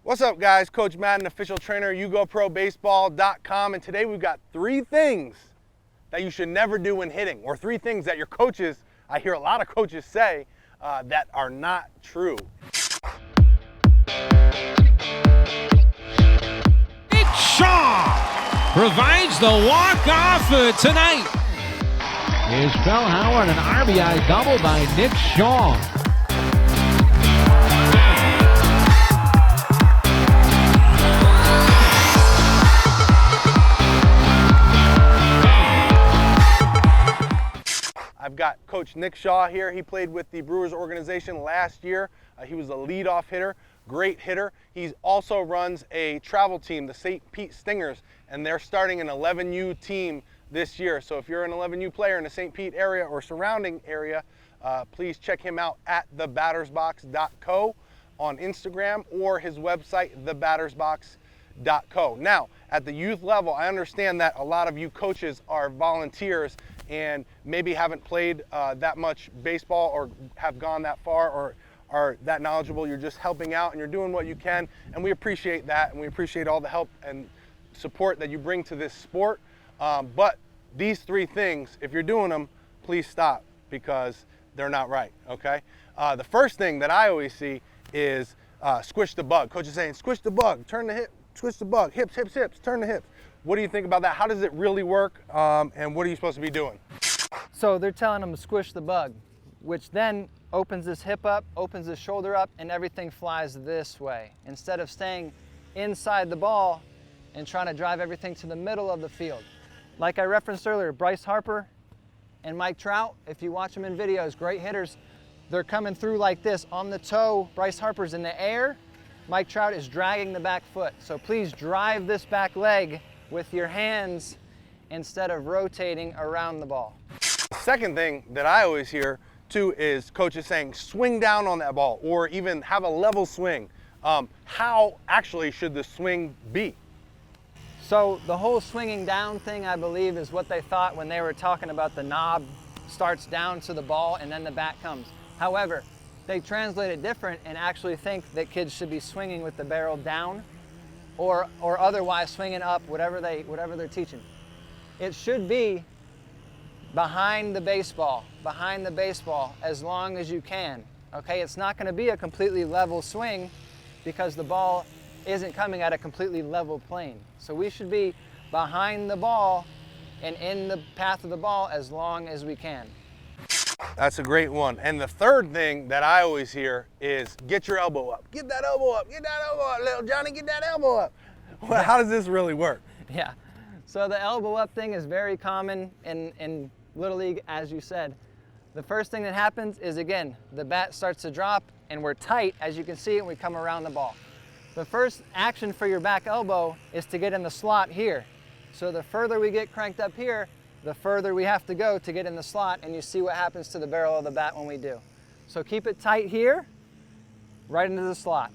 What's up, guys? Coach Madden, official trainer, YouGoProBaseball.com, and today we've got 3 things that you should never do when hitting, or 3 things that your coaches, I hear a lot of coaches say, that are not true. Nick Shaw provides the walk-off tonight. Here's Bellhauer and an RBI double by Nick Shaw. I've got Coach Nick Shaw here. He played with the Brewers organization last year. He was a leadoff hitter, great hitter. He also runs a travel team, the St. Pete Stingers, and they're starting an 11U team this year. So if you're an 11U player in the St. Pete area or surrounding area, please check him out at thebattersbox.co on Instagram or his website, thebattersbox.co. Now, at the youth level, I understand that a lot of you coaches are volunteers and maybe haven't played that much baseball or have gone that far or are that knowledgeable. You're just helping out and you're doing what you can, and we appreciate that, and we appreciate all the help and support that you bring to this sport. But these 3 things, if you're doing them, please stop, because they're not right, okay? The first thing that I always see is squish the bug. Coach is saying, squish the bug, turn the hip, squish the bug, hips, hips, hips, turn the hips. What do you think about that? How does it really work? And what are you supposed to be doing? So they're telling him to squish the bug, which then opens his hip up, opens his shoulder up, and everything flies this way. Instead of staying inside the ball and trying to drive everything to the middle of the field. Like I referenced earlier, Bryce Harper and Mike Trout, if you watch them in videos, great hitters, they're coming through like this on the toe. Bryce Harper's in the air, Mike Trout is dragging the back foot. So please drive this back leg with your hands instead of rotating around the ball. Second thing that I always hear too is coaches saying swing down on that ball, or even have a level swing. How actually should the swing be? So the whole swinging down thing, I believe, is what they thought when they were talking about the knob starts down to the ball and then the bat comes. However, they translate it different and actually think that kids should be swinging with the barrel down or otherwise swinging up, whatever they're teaching. It should be behind the baseball as long as you can. Okay, it's not going to be a completely level swing because the ball isn't coming at a completely level plane. So we should be behind the ball and in the path of the ball as long as we can. That's a great one. And the third thing that I always hear is get your elbow up. Get that elbow up. Get that elbow up. Little Johnny, get that elbow up. Well, how does this really work? Yeah. So the elbow up thing is very common in Little League, as you said. The first thing that happens is, again, the bat starts to drop and we're tight, as you can see, and we come around the ball. The first action for your back elbow is to get in the slot here. So the further we get cranked up here, the further we have to go to get in the slot, and you see what happens to the barrel of the bat when we do. So keep it tight here, right into the slot.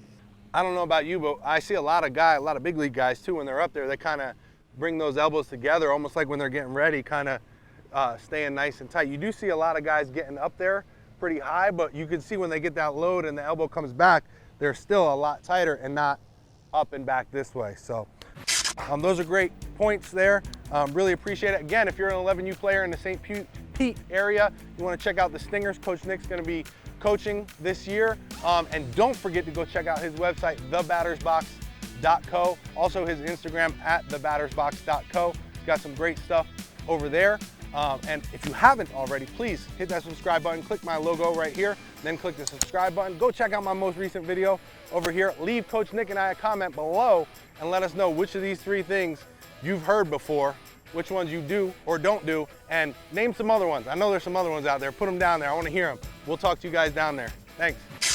I don't know about you, but I see a lot of big league guys too, when they're up there, they kind of bring those elbows together, almost like when they're getting ready, kind of staying nice and tight. You do see a lot of guys getting up there pretty high, but you can see when they get that load and the elbow comes back, they're still a lot tighter and not up and back this way. So those are great points there. Really appreciate it. Again, if you're an 11U player in the St. Pete area, you want to check out the Stingers. Coach Nick's going to be coaching this year. And don't forget to go check out his website, thebattersbox.co. Also his Instagram at thebattersbox.co. He's got some great stuff over there. And if you haven't already, please hit that subscribe button, click my logo right here, then click the subscribe button. Go check out my most recent video over here. Leave Coach Nick and I a comment below and let us know which of these 3 things you've heard before, which ones you do or don't do, and name some other ones. I know there's some other ones out there. Put them down there. I want to hear them. We'll talk to you guys down there. Thanks.